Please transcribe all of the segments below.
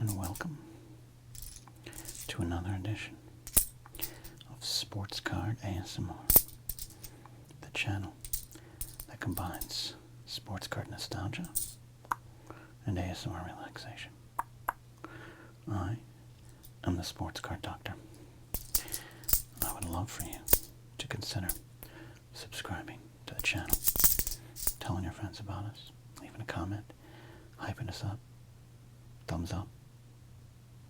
and welcome to another edition of Sports Card ASMR, the channel that combines sports card nostalgia and ASMR relaxation. I am the Sports Card Doctor. I would love for you to consider subscribing to the channel, telling your friends about us, leaving a comment, hyping us up, thumbs up,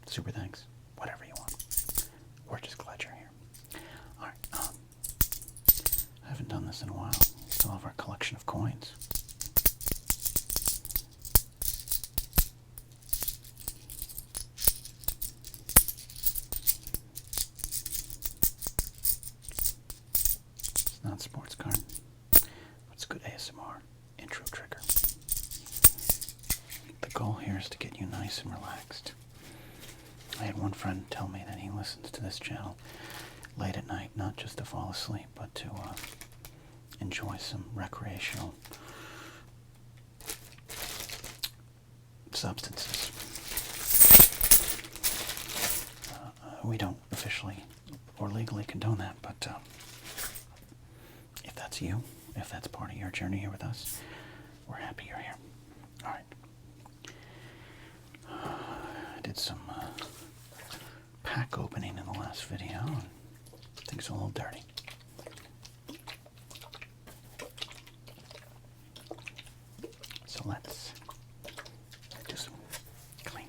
super thanks, whatever you want. We're just glad you're here. Alright, I haven't done this in a while. We still have our collection of coins. It's not sports card, but it's a good ASMR intro trigger. The goal here is to get you nice and relaxed. I had one friend tell me that he listens to this channel late at night, not just to fall asleep, but to enjoy some recreational substances. We don't officially or legally condone that, but if that's you, if that's part of your journey here with us, we're happy you're here. All right. I did some pack opening in the last video, and things are a little dirty. So let's do some cleaning.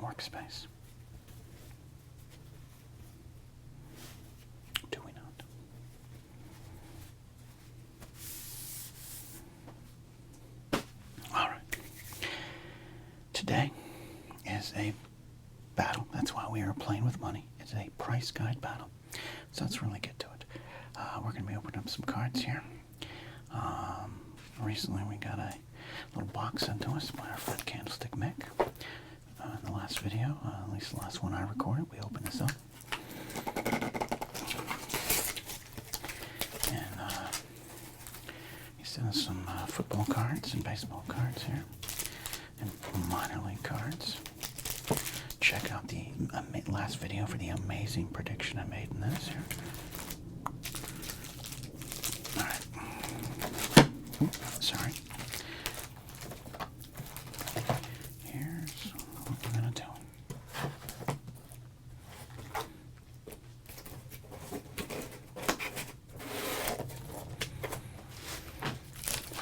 Workspace. Do we not? All right. Today is a battle. That's why we are playing with money. It's a price guide battle. So let's really get to it. We're going to be opening up some cards here. Recently we got a little box sent to us by our friend Candlestick Mick. In the last video, at least the last one I recorded, we opened this up. And he sent us some football cards and baseball cards here, and minor league cards. Check out the last video for the amazing prediction I made in this here. Alright. Sorry.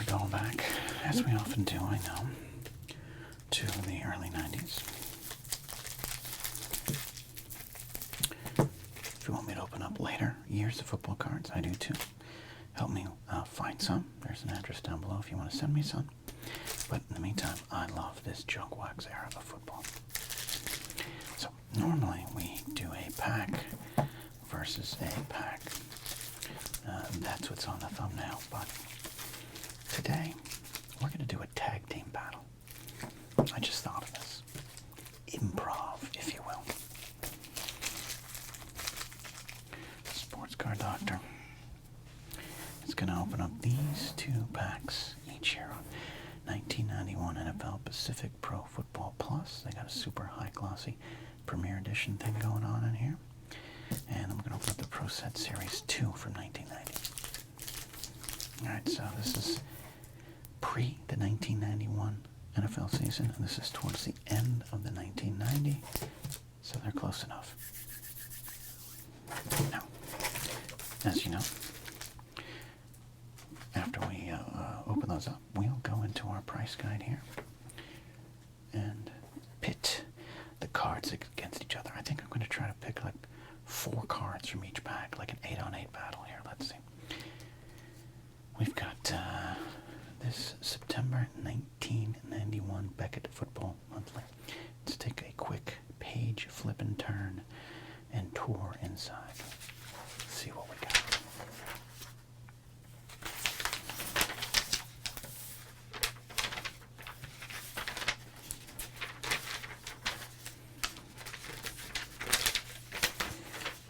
Going back, as we often do, I know, to the early 90s. If you want me to open up later years of football cards, I do too. Help me find some. There's an address down below if you want to send me some. But in the meantime, I love this junk wax era of football. So normally we do a pack versus a pack. That's what's on the thumbnail, but today, we're going to do a tag team battle. I just thought of this. Improv, if you will. Sports Card Doctor is going to open up these two packs each year on 1991 NFL Pacific Pro Football Plus. They got a super high glossy Premier Edition thing going on in here. And I'm going to open up the Pro Set Series 2 from 1990. Alright, so this is pre the 1991 NFL season, and this is towards the end of the 1990, so they're close enough. cards against each other. I think I'm going to try to pick like 4 cards from each pack, like an 8-on-8 battle here. Let's see. We've got this September 1991 Beckett Football Monthly. Let's take a quick page flip and turn and tour inside. Let's see what we got.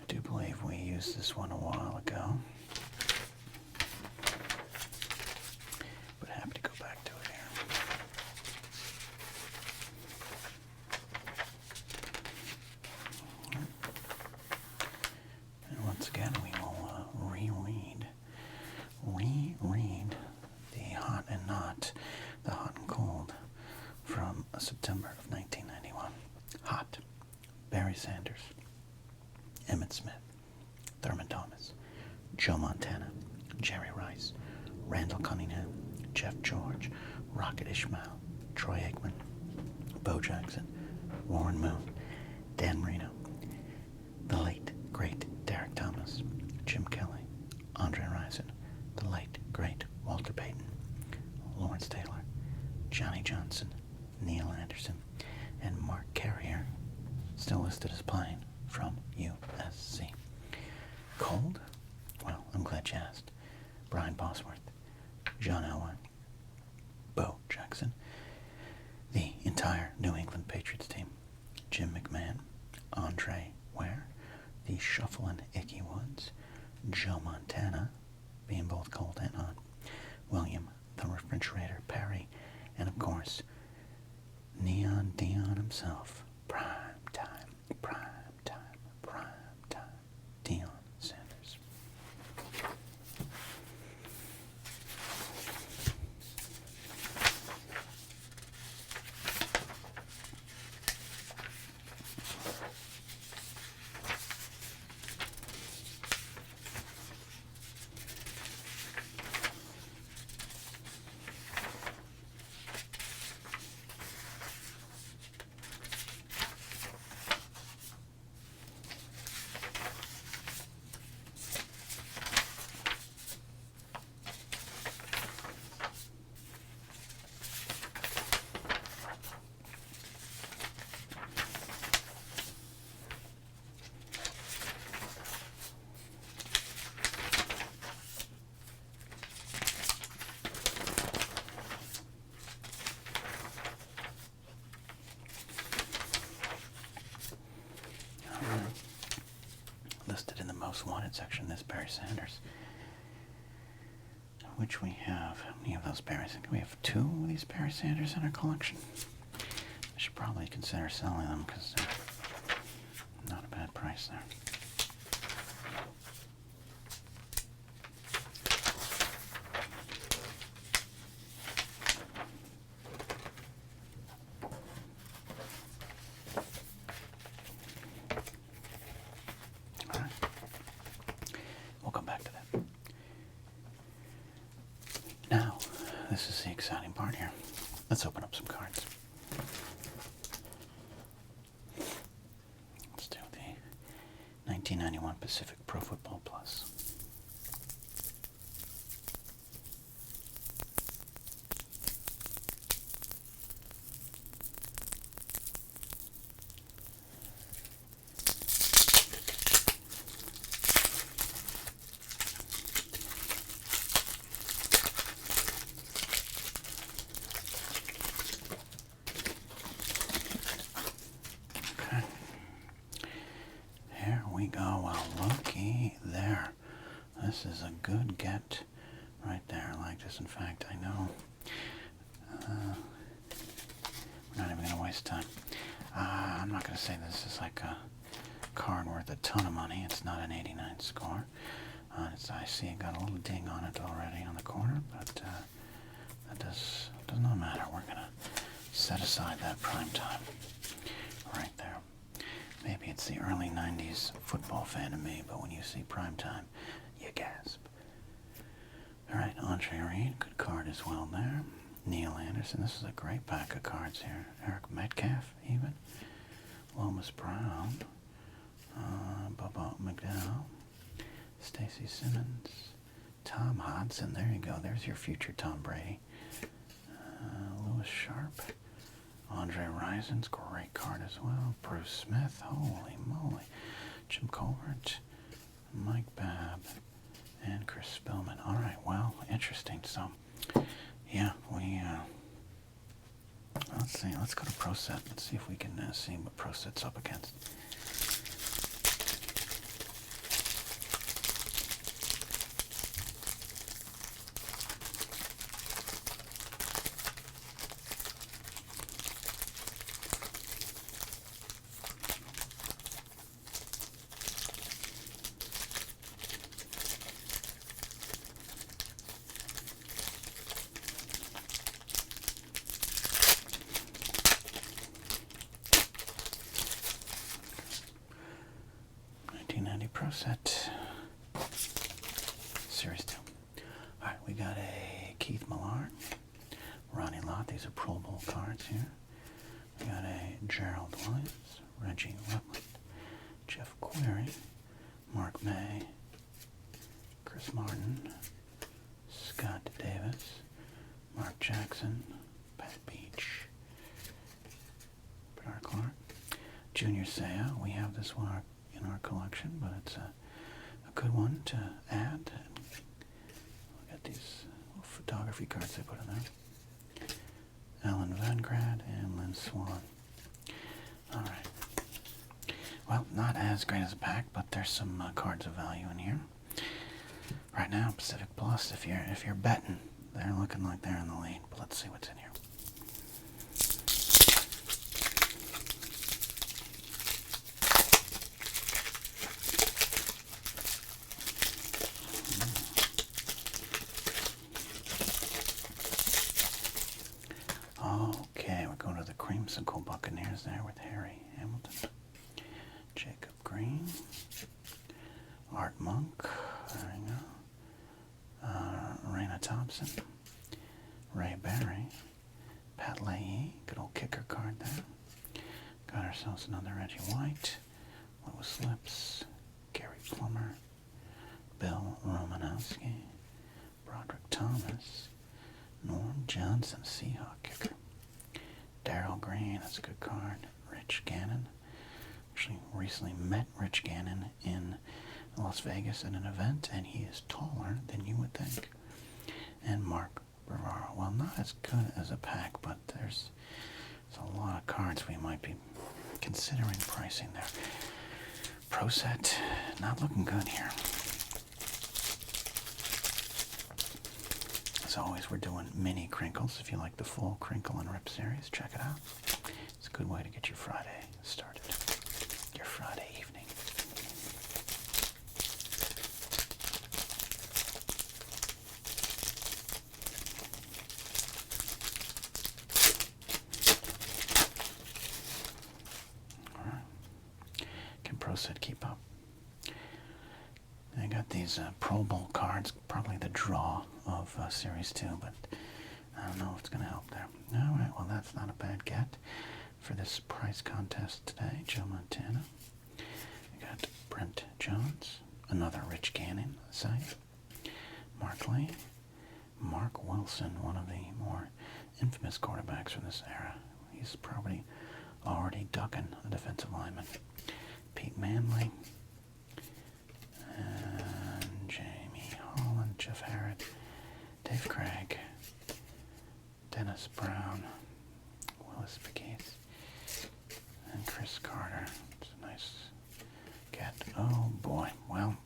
I do believe we used this one a while ago, but happy to go back to it here. And once again, we will reread the hot and not, the hot and cold from September of 1991. Hot, Barry Sanders, Emmett Smith, Thurman Thomas, Joe Montana, Jerry Rice, Randall Cunningham, Jeff George, Rocket Ishmael, Troy Aikman, Bo Jackson, Warren Moon, Dan Marino, the late, great Derek Thomas, Jim Kelly, Andre Rison, the late, great Walter Payton, Lawrence Taylor, Johnny Johnson, Neil Anderson, and Mark Carrier, still listed as playing from USC. Cold? Well, I'm glad you asked. Brian Bosworth, John Elway, Bo Jackson, the entire New England Patriots team, Jim McMahon, Andre Ware, the Shufflin' Icky Woods, Joe Montana, being both cold and hot, William the Refrigerator Perry, and of course, Neon Dion himself, prime time, Dion Sanders. Listed in the most wanted section, this Barry Sanders, which we have. How many of those Barry Sanders? We have 2 of these Barry Sanders in our collection. I should probably consider selling them because they're not a bad price there. Now, this is the exciting part here. Let's open up some cards. Let's do the 1991 Pacific Pro Football Plus. We go. Well, looky there. This is a good get right there. Like this. In fact, I know we're not even going to waste time. I'm not going to say this is like a card worth a ton of money. It's not an 89 score. I see it got a little ding on it already on the corner, but that does not matter. We're going to set aside that prime time right there. Maybe it's the early 90s football fan in me, but when you see primetime, you gasp. All right, Andre Reed, good card as well there. Neil Anderson, this is a great pack of cards here. Eric Metcalf, even. Lomas Brown, Bubba McDowell, Stacy Simmons, Tom Hodson. There you go. There's your future Tom Brady. Lewis Sharp, Andre Rison's great card as well. Bruce Smith. Holy moly. Jim Colbert, Mike Babb, and Chris Spillman. All right. Well, interesting. So, yeah, we. Let's see. Let's go to Pro Set. Let's see if we can see what Pro Set's up against. Pro Set Series 2. Alright, we got a Keith Millard, Ronnie Lott. These are Pro Bowl cards here. We got a Gerald Williams, Reggie Rutland, Jeff Query, Mark May, Chris Martin, Scott Davis, Mark Jackson, Pat Beach, Bernard Clark, Junior Seau. We have this one in our collection, but it's a good one to add. Look at these little photography cards they put in there. Alan Vangrad and Lynn Swan. All right. Well, not as great as a pack, but there's some cards of value in here. Right now, Pacific Plus, if you're betting, they're looking like they're in the lead. But let's see what's in here. Okay, we're going to the Creamsicle Buccaneers there with Harry Hamilton, Jacob Green, Art Monk, there you go, Raina Thompson, Ray Barry, Pat Leahy, good old kicker card there. Got ourselves another Reggie White, Lewis Lips, Gary Plummer, Bill Romanowski, Broderick Thomas, Norm Johnson, Seahawk kicker. Darryl Green, that's a good card. Rich Gannon. Actually, recently met Rich Gannon in Las Vegas at an event, and he is taller than you would think. And Mark Bavaro. Well, not as good as a pack, but there's a lot of cards we might be considering pricing there. Pro Set, not looking good here. As always, we're doing mini crinkles. If you like the full Crinkle and Rip series, check it out. It's a good way to get your Friday started, your Friday evening. All right. Can Pro Set keep up? I got these Pro Bowl cards, probably the draw of Series 2, but I don't know if it's going to help there. All right, well, that's not a bad get for this prize contest today. Joe Montana. We got Brent Jones, another Rich Gannon site. Mark Lee, Mark Wilson, one of the more infamous quarterbacks from this era. He's probably already ducking a defensive lineman. Pete Manley, and Jamie Holland, Jeff Harrod, Dave Craig, Dennis Brown, Willis Pegues, and Chris Carter. It's a nice get. Oh boy, well,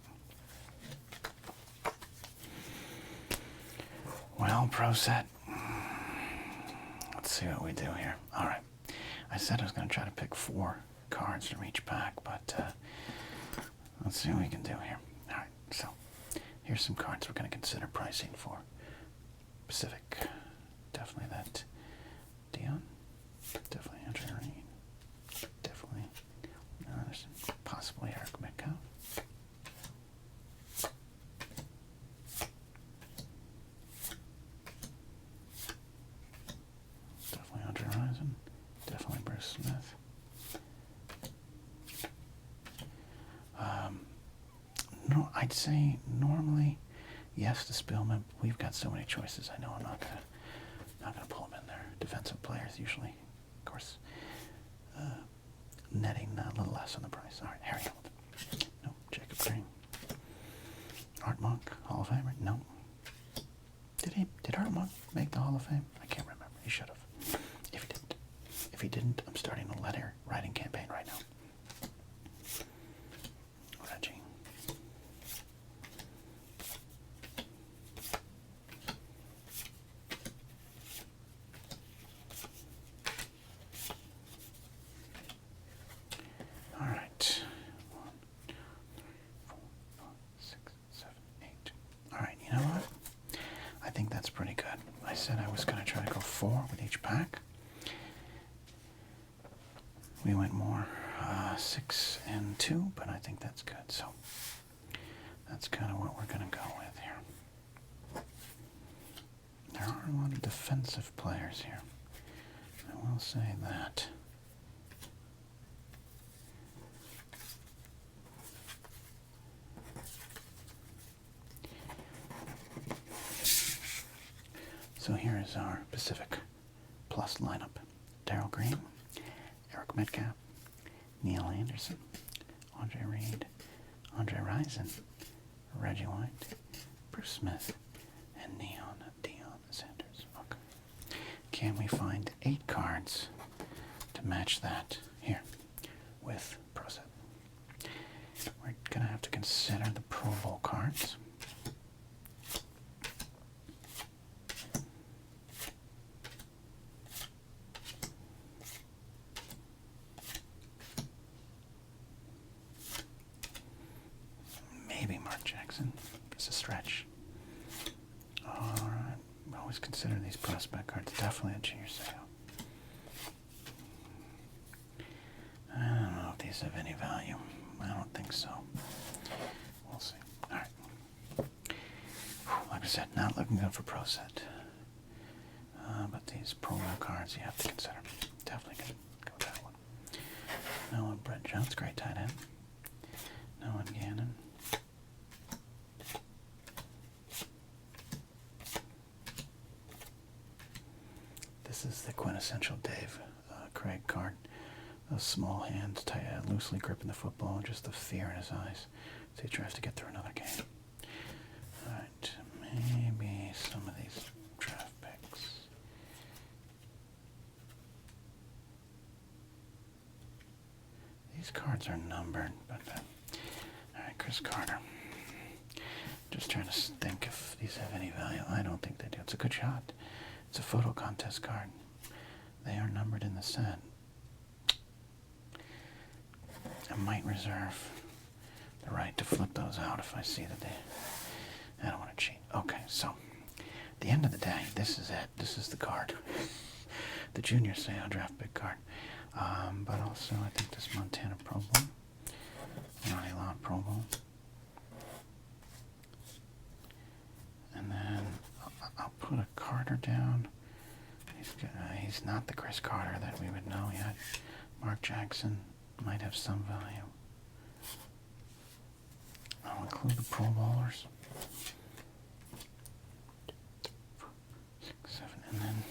Pro Set. Let's see what we do here. All right, I said I was going to try to pick 4 cards from each pack, but let's see what we can do here. All right, so here's some cards we're going to consider pricing for. Pacific, definitely that Dion, definitely Andrew Reed, definitely Anderson, possibly Eric Metcalf. Definitely Andre Rison, definitely Bruce Smith, say normally yes to Spielman. We've got so many choices. I know I'm not gonna pull them in there. Defensive players usually, of course, netting a little less on the price. All right, Harry Hamilton. No. Jacob Green. Art Monk, Hall of Famer. No. Did Art Monk make the Hall of Fame? I can't remember. He should have. If he didn't, I'm starting a letter writing campaign right now. Reggie. All right. 1, 2, 3, 4, 5, 6, 7, 8. All right. You know what? I think that's pretty good. I said I was going to try to go 4 with each pack. We went more 6 and 2, but I think that's good. So that's kind of what we're going to go with here. There are a lot of defensive players here. I will say that. So here is our Pacific Plus lineup. Darryl Green, Eric Metcalf, Neil Anderson, Andre Reed, Andre Rison, Reggie White, Bruce Smith, and Deion Sanders. Okay. Can we find 8 cards to match that here with Pro Set? We're going to have to consider the Pro Bowl cards. Maybe Mark Jackson. It's a stretch. Alright. Always consider these prospect cards. Definitely a junior sale. I don't know if these have any value. I don't think so. We'll see. Alright. Like I said, not looking good for Pro Set. But these promo cards you have to consider. Definitely going to go with that one. Noah Brett Jones, great tight end. Noah Gannon. This is the quintessential Dave Craig card. Those small hands, tight, loosely gripping the football, and just the fear in his eyes as he tries to get through another game. Alright, maybe some of these draft picks. These cards are numbered, but alright, Chris Carter. Just trying to think if these have any value. I don't think they do. It's a good shot. It's a photo contest card. They are numbered in the set. I might reserve the right to flip those out if I see that I don't want to cheat. Okay, so at the end of the day, this is it. This is the card. The junior sale draft pick card. But also, I think this Montana Pro Bowl. Ronnie Lott Pro Bowl. And then I'll put a Carter down. He's not the Chris Carter that we would know yet. Mark Jackson might have some value. I'll include the Pro Bowlers. 6, 7, and then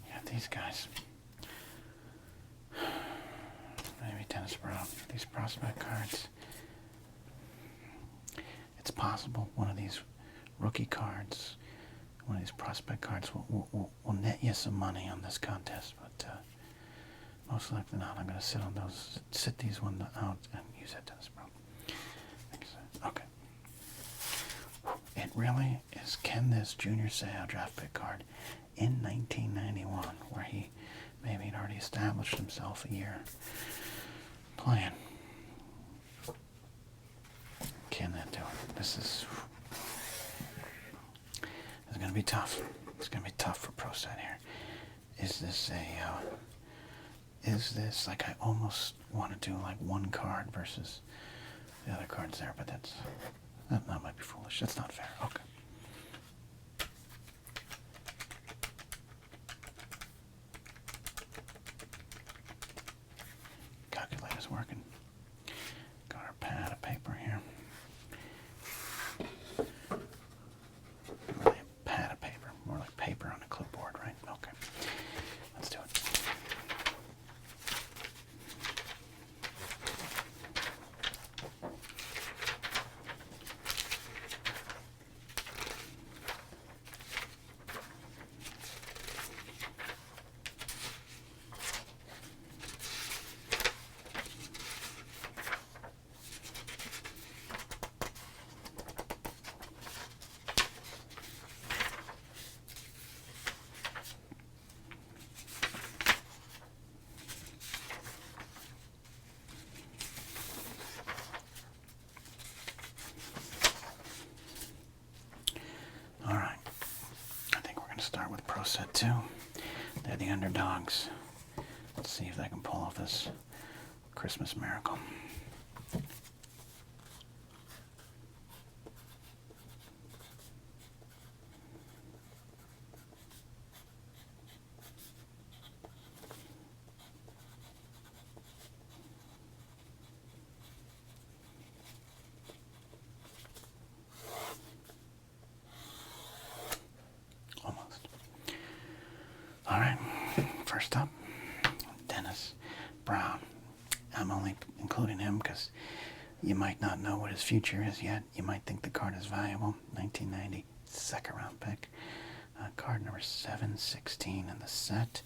you have these guys. Maybe Dennis Brown. These prospect cards. It's possible one of these rookie cards, one of these prospect cards will net you some money on this contest, but most likely not. I'm going to sit these ones out and use that Dennis Brown. Okay. It really is, can this junior sale draft pick card in 1991, where he maybe had already established himself a year playing, can that do it? This is going to be tough. It's going to be tough for Pro Set here. Is this like, I almost want to do like one card versus the other cards there, but that might be foolish. That's not fair. Okay. Calculator's working. Got our pad of paper here. set too. They're the underdogs. Let's see if they can pull off this Christmas miracle. Almost. All right, first up, Dennis Brown. I'm only including him because you might not know what his future is yet. You might think the card is valuable. 1990, second round pick. Card number 716 in the set.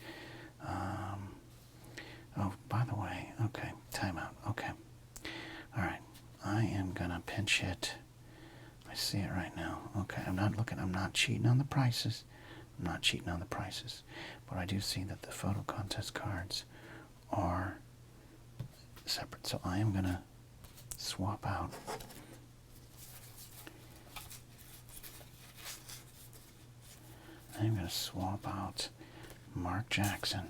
Oh, by the way, okay, timeout. Okay. All right, I am going to pinch hit. I see it right now. Okay, I'm not cheating on the prices. I'm not cheating on the prices. But I do see that the photo contest cards are separate. So I am going to swap out Mark Jackson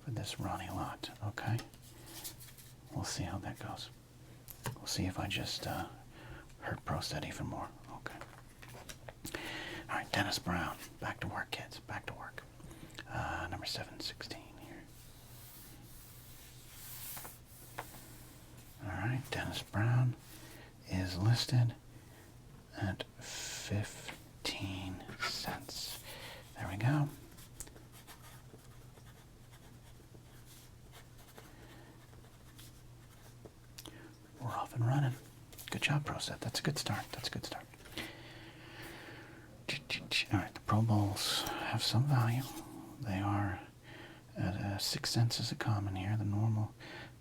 for this Ronnie Lott, okay? We'll see how that goes. We'll see if I just hurt Prostat even more. Okay. All right, Dennis Brown. Back to work, kids. Back to work. Number 716 here. All right, Dennis Brown is listed at 15 cents. There we go. We're off and running. Good job, Prostat. That's a good start. That's a good start. All right, the Pro Bowls have some value. They are at 6 cents as a common here. The normal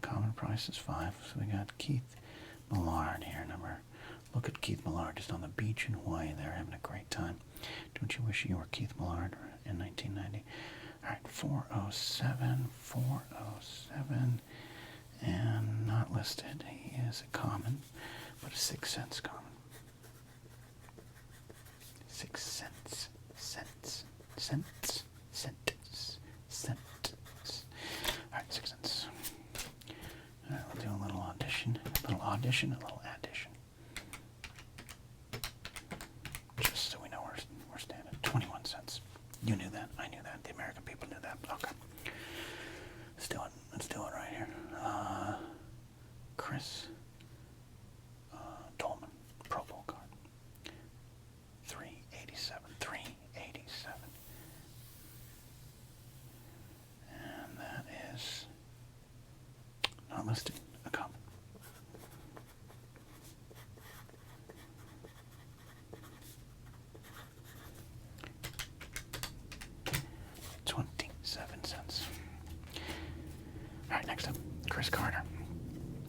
common price is 5. So we got Keith Millard here. Look at Keith Millard just on the beach in Hawaii. They're having a great time. Don't you wish you were Keith Millard in 1990? All right, 407, and not listed. He is a common, but a 6 cents common. 6 cents. All right, 6 cents. All right, we'll do a little audition, a little addition. Just so we know where we're standing. 21 cents. You knew that. I knew that. The American people knew that. Okay. Let's do it. Let's do it right here. Chris Tolman, Pro Bowl card. 387. And that is not listed. A common. $0.27. All right, next up, Chris Carter.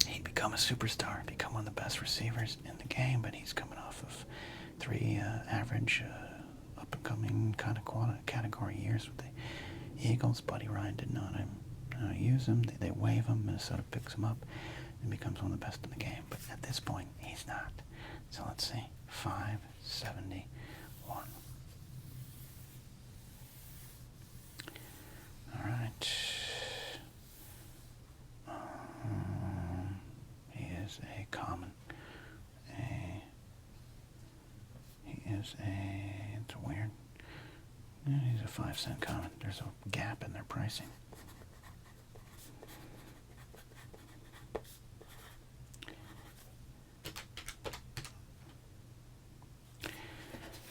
He'd become a superstar, become one of the best receivers in the game, but he's coming off of 3 average, up-and-coming kind of category years with the Eagles. Buddy Ryan did not use him. They waive him. Minnesota picks him up and becomes one of the best in the game. But at this point, he's not. So let's see, 571. All right. He is a common. It's weird. Yeah, he's a 5 cent common. There's a gap in their pricing.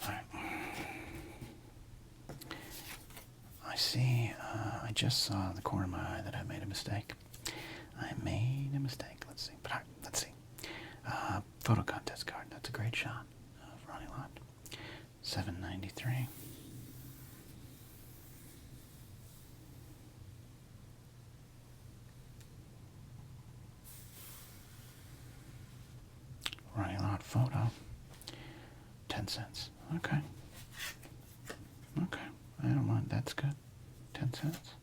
All right. I see. I just saw in the corner of my eye that I made a mistake. Let's see. But all right, let's see. Photo contest card. That's a great shot of Ronnie Lott. 793. Ronnie Lott photo. 10 cents. Okay. I don't mind. That's good. 10 cents.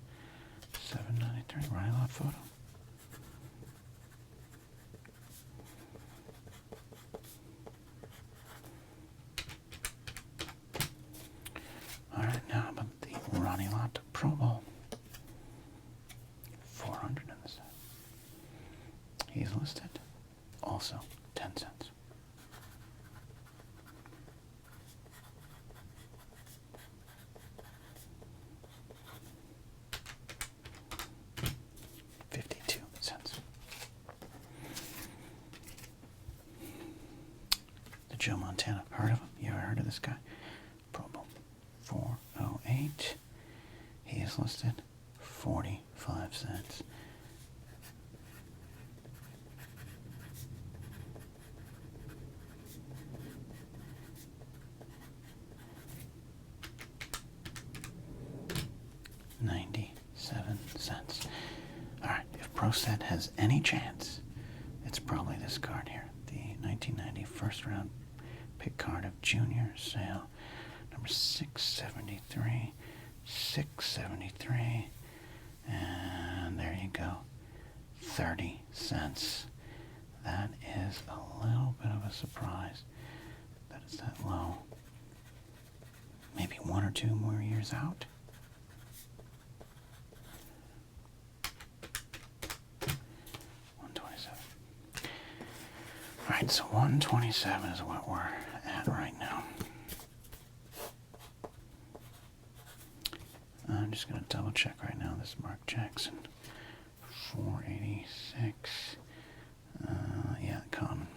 793. Ronnie Lott photo. All right, now about the He's listed also 10 cents. $0.52. The Joe Montana. Heard of him? You ever heard of this guy? Promo 408. He is listed 45 cents. $0.97. Alright, if ProSet has any chance, it's probably this card here. The 1990 first round pick card of Junior Sale. Number 673. 673. And there you go. 30 cents. That is a little bit of a surprise that it's that low. Maybe 1 or 2 more years out. Alright, so 127 is what we're at right now. I'm just going to double check right now this Mark Jackson. 486. Yeah, common.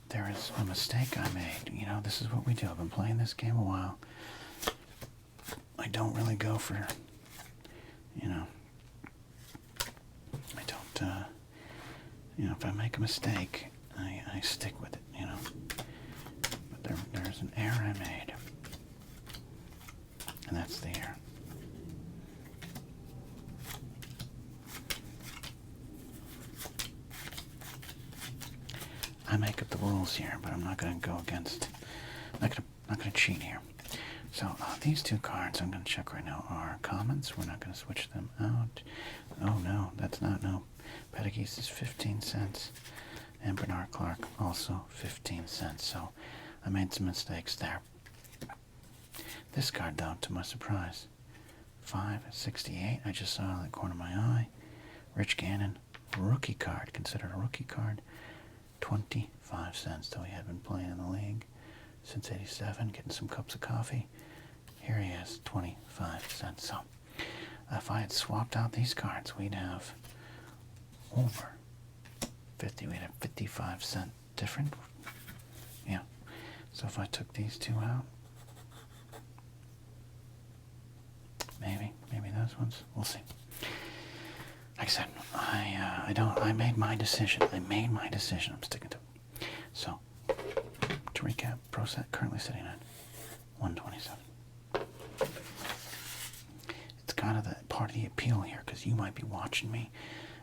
There is a mistake I made. You know, this is what we do. I've been playing this game a while. I don't really go for, you know, I don't, you know, if I make a mistake, I stick with it, you know. But there's an error I made. And that's the error. I make up the rules here, but I'm not going to go against, not going to cheat here. So these two cards I'm going to check right now are commons. We're not going to switch them out. Oh no, that's not, no. Pettigeese is 15 cents. And Bernard Clark also 15 cents. So I made some mistakes there. This card though, to my surprise, 568. I just saw it in the corner of my eye. Rich Gannon, rookie card, considered a rookie card. 25 cents, though he had been playing in the league since '87, getting some cups of coffee. Here he is, 25 cents. So if I had swapped out these cards, we'd have over 50. We'd have 55 cent different. Yeah. So if I took these two out, maybe those ones. We'll see. Like I said, I made my decision. I'm sticking to it. So, to recap, ProSet currently sitting at 127. It's kind of the part of the appeal here, because you might be watching me,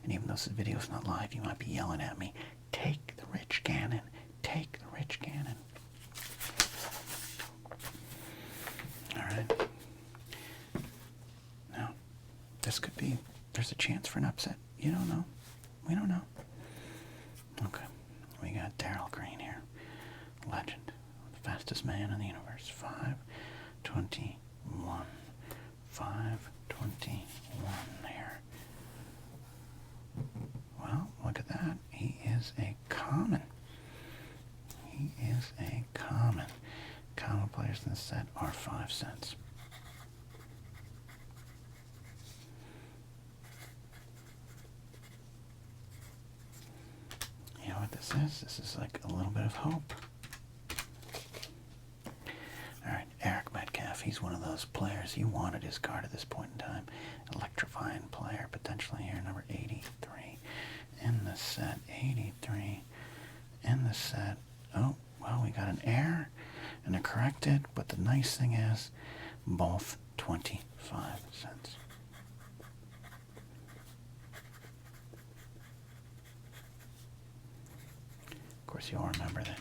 and even though this video's not live, you might be yelling at me, take the Rich Gannon, take the Rich Gannon. Alright. Now, this could be, there's a chance for an upset. You don't know. We don't know. Okay. We got Daryl Green here. Legend. The fastest man in the universe. 5:21. 5:21 here. Well, look at that. He is a common. He is a common. Common players in this set are 5 cents. You know what this is? This is like a little bit of hope. Alright, Eric Metcalf. He's one of those players. You wanted his card at this point in time. Electrifying player, potentially here, number 83. In the set, 83. In the set. Oh, well, we got an error and a corrected, but the nice thing is both 25 cents. Of course, you all remember that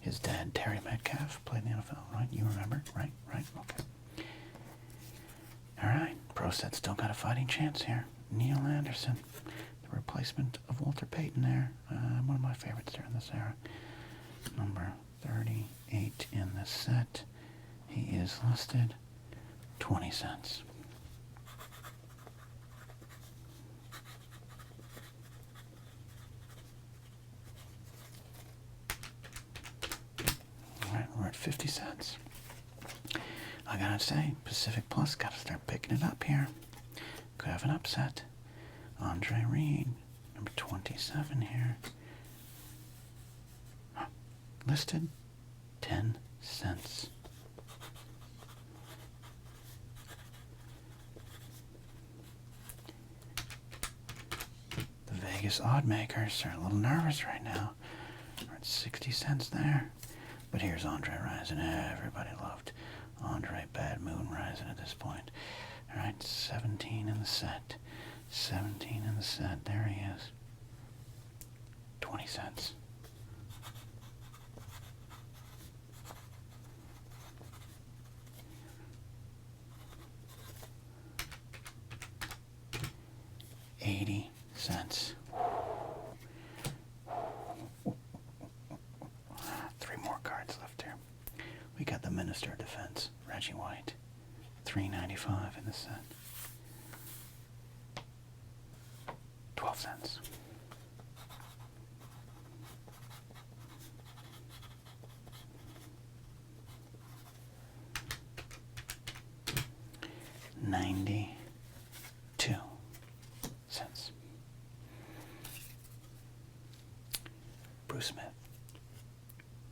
his dad, Terry Metcalf, played in the NFL, right? You remember? Right? Okay. Alright, ProSet's still got a fighting chance here. Neil Anderson, the replacement of Walter Payton there. One of my favorites during this era. Number 38 in the set. He is listed 20 cents. 50 cents. I gotta say, Pacific Plus gotta start picking it up here. Could have an upset. Andre Reed, number 27 here. Listed 10 cents. The Vegas odd makers are a little nervous right now. We're at 60 cents there. But here's Andre Rison. Everybody loved Andre Bad Moon Rison at this point. Alright, 17 in the set. 17 in the set. There he is. 20 cents. $0.80. Three more cards left here. We got the Minister of Defense, Reggie White. $3.95 in the set. 12 cents. $0.92. Bruce Smith,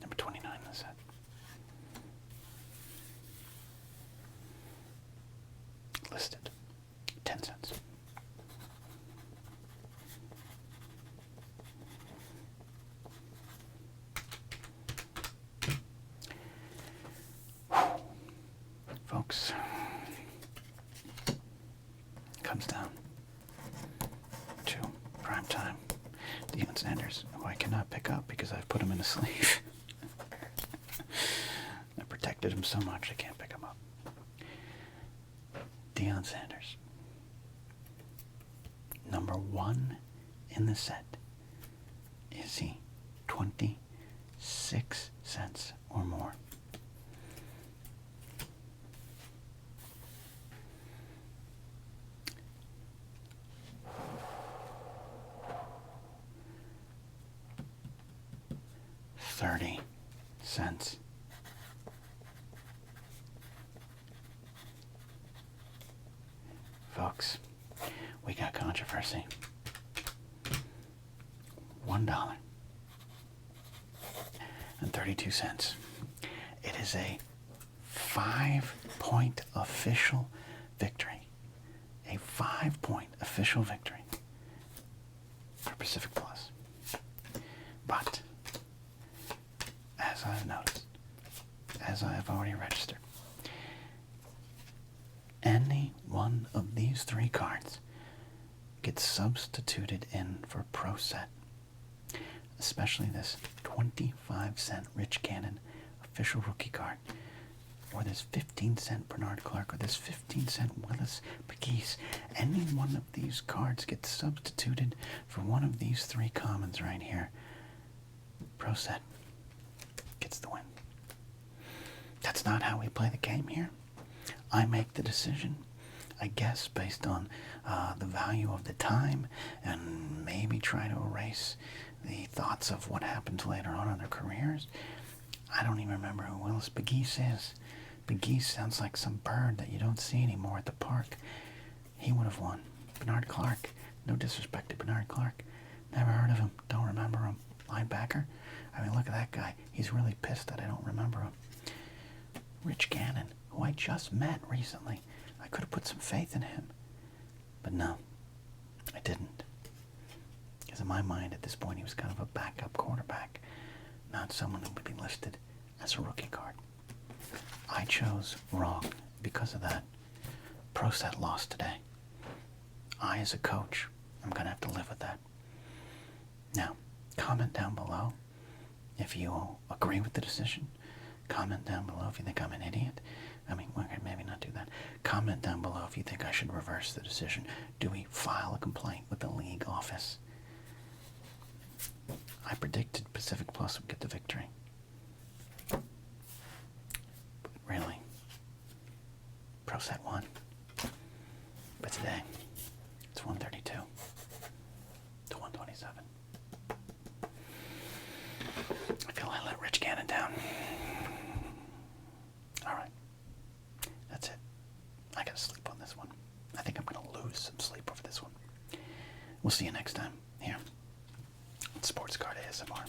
number 29 in the set. Listed 10 cents. Folks, comes down to prime time. Deion Sanders, who I cannot pick up because I've put him in a sleeve. I protected him so much I can't pick him up. Deion Sanders, number 1 in the set. Is he 26 cents or more? $0.30. Folks, we got controversy. $1.32. It is a 5-point official victory. A 5-point official victory for Pacific Plus. But as I've noticed, as I have already registered, any one of these 3 cards gets substituted in for Pro Set, especially this 25-cent Rich Gannon official rookie card, or this 15-cent Bernard Clark, or this 15-cent Willis McGee's. Any one of these cards gets substituted for one of these 3 commons right here. Pro Set gets the win. That's not how we play the game here. I make the decision, I guess, based on the value of the time, and maybe try to erase the thoughts of what happens later on in their careers. I don't even remember who Willis Begeese is. Begeese sounds like some bird that you don't see anymore at the park. He would have won. Bernard Clark, no disrespect to Bernard Clark. Never heard of him, don't remember him. Linebacker? I mean, look at that guy. He's really pissed that I don't remember him. Rich Gannon, who I just met recently. I could have put some faith in him. But no, I didn't. Because in my mind, at this point, he was kind of a backup quarterback, not someone who would be listed as a rookie card. I chose wrong because of that. Pro Set lost today. I, as a coach, I'm going to have to live with that. Now, comment down below if you agree with the decision. Comment down below if you think I'm an idiot. I mean, we're gonna maybe not do that. Comment down below if you think I should reverse the decision. Do we file a complaint with the league office? I predicted Pacific Plus would get the victory. But really, Pro Set won. But today, it's 132 to 127. I feel I let Rich Gannon down. We'll see you next time here at Sports Card ASMR.